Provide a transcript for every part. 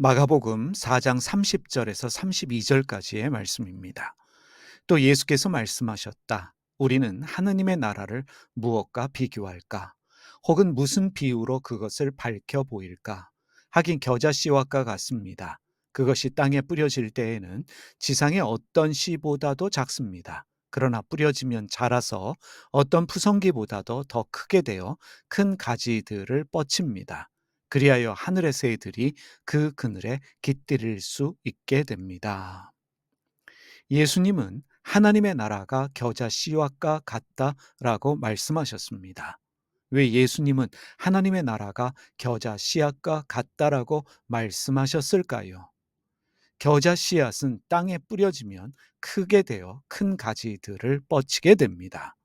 마가복음 4장 30절에서 32절까지의 말씀입니다. 또 예수께서 말씀하셨다. 우리는 하느님의 나라를 무엇과 비교할까? 혹은 무슨 비유로 그것을 밝혀 보일까? 하긴 겨자씨와 같습니다. 그것이 땅에 뿌려질 때에는 지상의 어떤 씨보다도 작습니다. 그러나 뿌려지면 자라서 어떤 푸성기보다도 더 크게 되어 큰 가지들을 뻗칩니다. 그리하여 하늘의 새들이 그 그늘에 깃들일 수 있게 됩니다. 예수님은 하나님의 나라가 겨자 씨와 같다라고 말씀하셨습니다. 왜 예수님은 하나님의 나라가 겨자 씨앗과 같다라고 말씀하셨을까요? 겨자 씨앗은 땅에 뿌려지면 크게 되어 큰 가지들을 뻗치게 됩니다.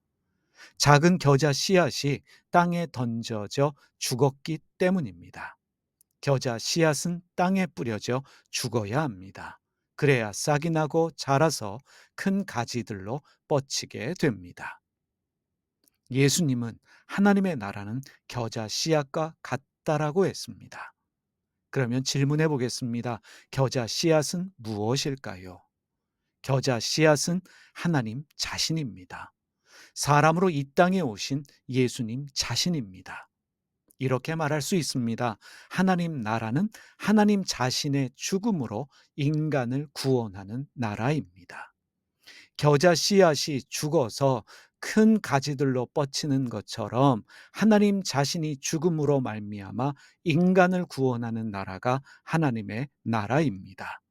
작은 겨자 씨앗이 땅에 던져져 죽었기 때문입니다. 겨자 씨앗은 땅에 뿌려져 죽어야 합니다. 그래야 싹이 나고 자라서 큰 가지들로 뻗치게 됩니다. 예수님은 하나님의 나라는 겨자 씨앗과 같다라고 했습니다. 그러면 질문해 보겠습니다. 겨자 씨앗은 무엇일까요? 겨자 씨앗은 하나님 자신입니다. 사람으로 이 땅에 오신 예수님 자신입니다. 이렇게 말할 수 있습니다. 하나님 나라는 하나님 자신의 죽음으로 인간을 구원하는 나라입니다. 겨자 씨앗이 죽어서 큰 가지들로 뻗치는 것처럼 하나님 자신이 죽음으로 말미암아 인간을 구원하는 나라가 하나님의 나라입니다.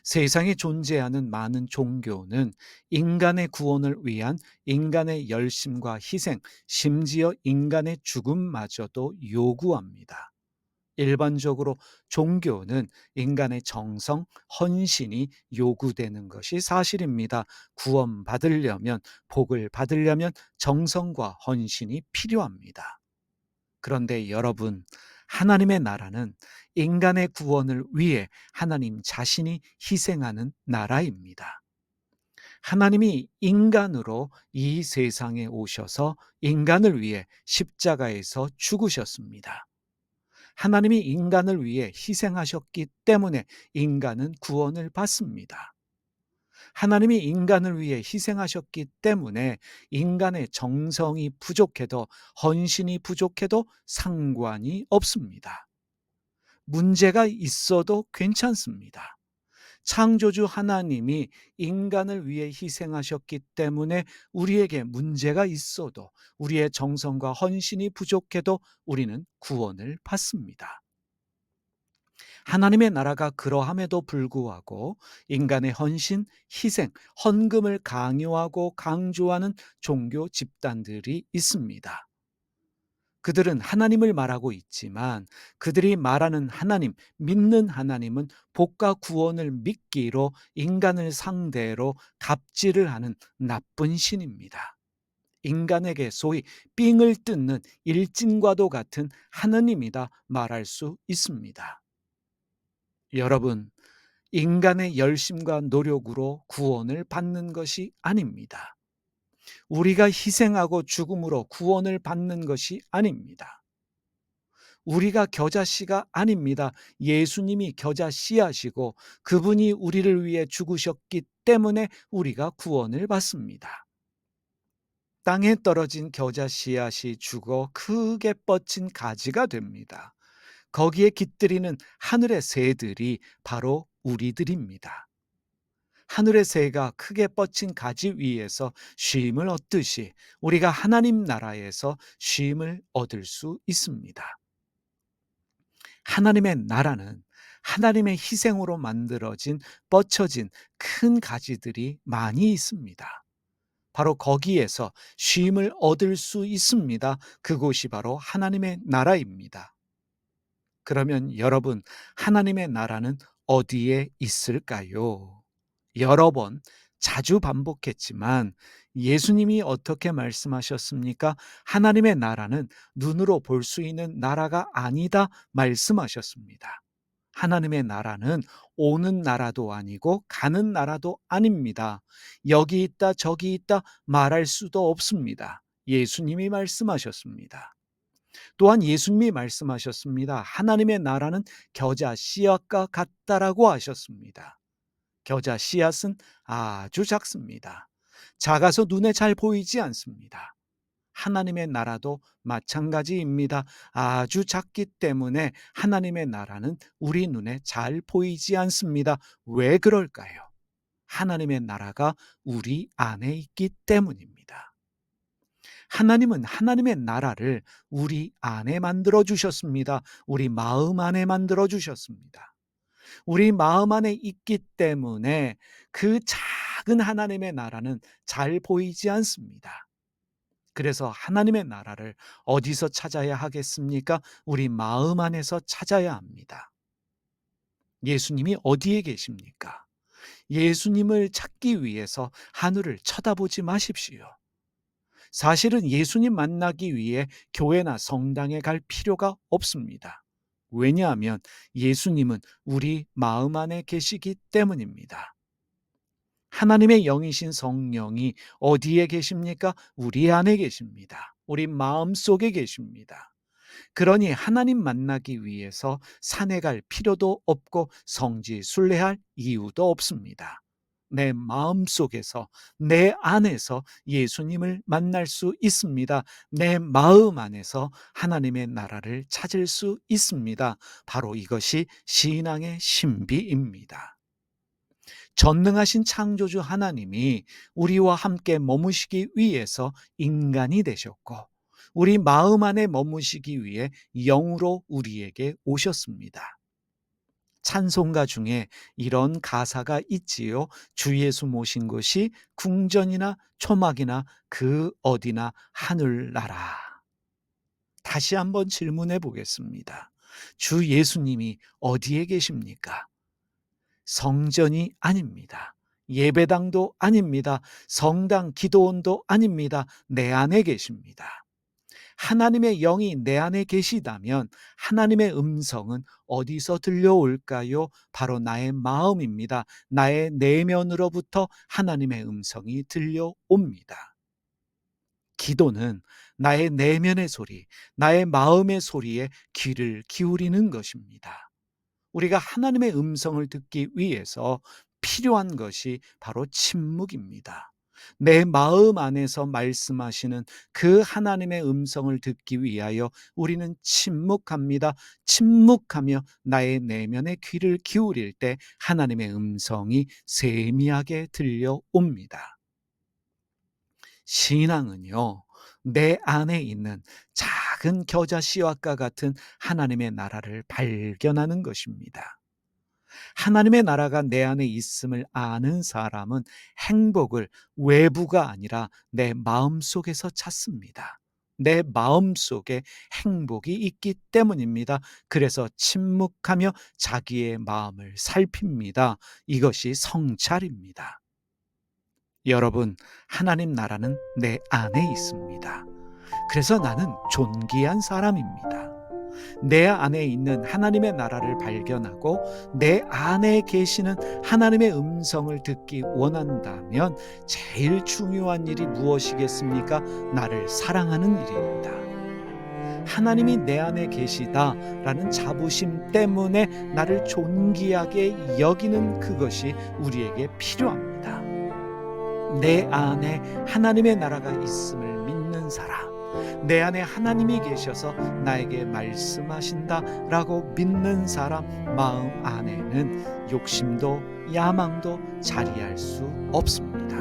세상에 존재하는 많은 종교는 인간의 구원을 위한 인간의 열심과 희생, 심지어 인간의 죽음마저도 요구합니다. 일반적으로 종교는 인간의 정성, 헌신이 요구되는 것이 사실입니다. 구원받으려면, 복을 받으려면 정성과 헌신이 필요합니다. 그런데 여러분, 하나님의 나라는 인간의 구원을 위해 하나님 자신이 희생하는 나라입니다. 하나님이 인간으로 이 세상에 오셔서 인간을 위해 십자가에서 죽으셨습니다. 하나님이 인간을 위해 희생하셨기 때문에 인간은 구원을 받습니다. 하나님이 인간을 위해 희생하셨기 때문에 인간의 정성이 부족해도 헌신이 부족해도 상관이 없습니다. 문제가 있어도 괜찮습니다. 창조주 하나님이 인간을 위해 희생하셨기 때문에 우리에게 문제가 있어도 우리의 정성과 헌신이 부족해도 우리는 구원을 받습니다. 하나님의 나라가 그러함에도 불구하고 인간의 헌신, 희생, 헌금을 강요하고 강조하는 종교 집단들이 있습니다. 그들은 하나님을 말하고 있지만 그들이 말하는 하나님, 믿는 하나님은 복과 구원을 믿기로 인간을 상대로 갑질을 하는 나쁜 신입니다. 인간에게 소위 삥을 뜯는 일진과도 같은 하느님이다 말할 수 있습니다. 여러분, 인간의 열심과 노력으로 구원을 받는 것이 아닙니다. 우리가 희생하고 죽음으로 구원을 받는 것이 아닙니다. 우리가 겨자씨가 아닙니다. 예수님이 겨자씨하시고 그분이 우리를 위해 죽으셨기 때문에 우리가 구원을 받습니다. 땅에 떨어진 겨자씨앗이 죽어 크게 뻗친 가지가 됩니다. 거기에 깃들이는 하늘의 새들이 바로 우리들입니다. 하늘의 새가 크게 뻗친 가지 위에서 쉼을 얻듯이 우리가 하나님 나라에서 쉼을 얻을 수 있습니다. 하나님의 나라는 하나님의 희생으로 만들어진 뻗쳐진 큰 가지들이 많이 있습니다. 바로 거기에서 쉼을 얻을 수 있습니다. 그곳이 바로 하나님의 나라입니다. 그러면 여러분, 하나님의 나라는 어디에 있을까요? 여러 번 자주 반복했지만 예수님이 어떻게 말씀하셨습니까? 하나님의 나라는 눈으로 볼 수 있는 나라가 아니다 말씀하셨습니다. 하나님의 나라는 오는 나라도 아니고 가는 나라도 아닙니다. 여기 있다 저기 있다 말할 수도 없습니다. 예수님이 말씀하셨습니다. 또한 예수님이 말씀하셨습니다. 하나님의 나라는 겨자 씨앗과 같다라고 하셨습니다. 겨자 씨앗은 아주 작습니다. 작아서 눈에 잘 보이지 않습니다. 하나님의 나라도 마찬가지입니다. 아주 작기 때문에 하나님의 나라는 우리 눈에 잘 보이지 않습니다. 왜 그럴까요? 하나님의 나라가 우리 안에 있기 때문입니다. 하나님은 하나님의 나라를 우리 안에 만들어 주셨습니다. 우리 마음 안에 만들어 주셨습니다. 우리 마음 안에 있기 때문에 그 작은 하나님의 나라는 잘 보이지 않습니다. 그래서 하나님의 나라를 어디서 찾아야 하겠습니까? 우리 마음 안에서 찾아야 합니다. 예수님이 어디에 계십니까? 예수님을 찾기 위해서 하늘을 쳐다보지 마십시오. 사실은 예수님 만나기 위해 교회나 성당에 갈 필요가 없습니다. 왜냐하면 예수님은 우리 마음 안에 계시기 때문입니다. 하나님의 영이신 성령이 어디에 계십니까? 우리 안에 계십니다. 우리 마음 속에 계십니다. 그러니 하나님 만나기 위해서 산에 갈 필요도 없고 성지 순례할 이유도 없습니다. 내 마음 속에서, 내 안에서 예수님을 만날 수 있습니다. 내 마음 안에서 하나님의 나라를 찾을 수 있습니다. 바로 이것이 신앙의 신비입니다. 전능하신 창조주 하나님이 우리와 함께 머무시기 위해서 인간이 되셨고, 우리 마음 안에 머무시기 위해 영으로 우리에게 오셨습니다. 찬송가 중에 이런 가사가 있지요. 주 예수 모신 곳이 궁전이나 초막이나 그 어디나 하늘나라. 다시 한번 질문해 보겠습니다. 주 예수님이 어디에 계십니까? 성전이 아닙니다. 예배당도 아닙니다. 성당 기도원도 아닙니다. 내 안에 계십니다. 하나님의 영이 내 안에 계시다면 하나님의 음성은 어디서 들려올까요? 바로 나의 마음입니다. 나의 내면으로부터 하나님의 음성이 들려옵니다. 기도는 나의 내면의 소리, 나의 마음의 소리에 귀를 기울이는 것입니다. 우리가 하나님의 음성을 듣기 위해서 필요한 것이 바로 침묵입니다. 내 마음 안에서 말씀하시는 그 하나님의 음성을 듣기 위하여 우리는 침묵합니다. 침묵하며 나의 내면의 귀를 기울일 때 하나님의 음성이 세미하게 들려옵니다. 신앙은요, 내 안에 있는 작은 겨자 씨앗과 같은 하나님의 나라를 발견하는 것입니다. 하나님의 나라가 내 안에 있음을 아는 사람은 행복을 외부가 아니라 내 마음 속에서 찾습니다. 내 마음 속에 행복이 있기 때문입니다. 그래서 침묵하며 자기의 마음을 살핍니다. 이것이 성찰입니다. 여러분, 하나님 나라는 내 안에 있습니다. 그래서 나는 존귀한 사람입니다. 내 안에 있는 하나님의 나라를 발견하고 내 안에 계시는 하나님의 음성을 듣기 원한다면 제일 중요한 일이 무엇이겠습니까? 나를 사랑하는 일입니다. 하나님이 내 안에 계시다라는 자부심 때문에 나를 존귀하게 여기는 그것이 우리에게 필요합니다. 내 안에 하나님의 나라가 있음을 믿는 사람, 내 안에 하나님이 계셔서 나에게 말씀하신다라고 믿는 사람 마음 안에는 욕심도 야망도 자리할 수 없습니다.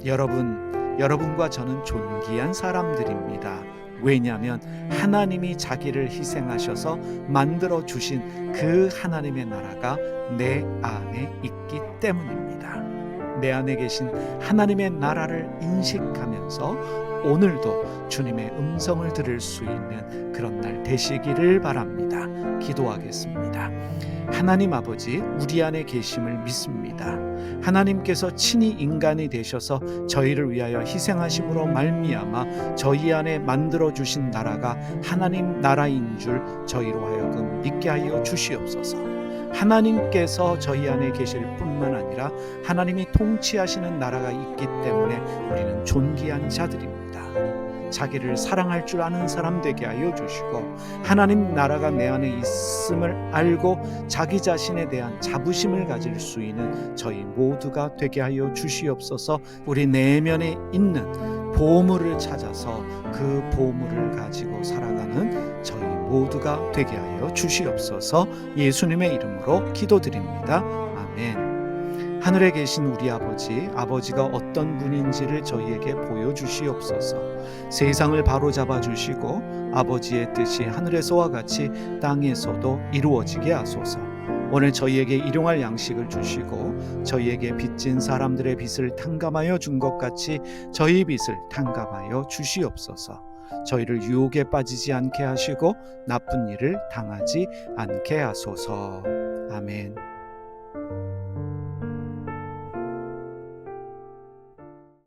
여러분과 저는 존귀한 사람들입니다. 왜냐하면 하나님이 자기를 희생하셔서 만들어 주신 그 하나님의 나라가 내 안에 있기 때문입니다. 내 안에 계신 하나님의 나라를 인식하면서 오늘도 주님의 음성을 들을 수 있는 그런 날 되시기를 바랍니다. 기도하겠습니다. 하나님 아버지, 우리 안에 계심을 믿습니다. 하나님께서 친히 인간이 되셔서 저희를 위하여 희생하심으로 말미암아 저희 안에 만들어 주신 나라가 하나님 나라인 줄 저희로 하여금 믿게 하여 주시옵소서. 하나님께서 저희 안에 계실 뿐만 아니라 하나님이 통치하시는 나라가 있기 때문에 우리는 존귀한 자들입니다. 자기를 사랑할 줄 아는 사람 되게 하여 주시고, 하나님 나라가 내 안에 있음을 알고 자기 자신에 대한 자부심을 가질 수 있는 저희 모두가 되게 하여 주시옵소서. 우리 내면에 있는 보물을 찾아서 그 보물을 가지고 살아가는 저희 모두가 되게 하여 주시옵소서. 예수님의 이름으로 기도드립니다. 아멘. 하늘에 계신 우리 아버지가 어떤 분인지를 저희에게 보여주시옵소서. 세상을 바로잡아 주시고 아버지의 뜻이 하늘에서와 같이 땅에서도 이루어지게 하소서. 오늘 저희에게 일용할 양식을 주시고 저희에게 빚진 사람들의 빚을 탕감하여 준 것 같이 저희 빚을 탕감하여 주시옵소서. 저희를 유혹에 빠지지 않게 하시고 나쁜 일을 당하지 않게 하소서. 아멘.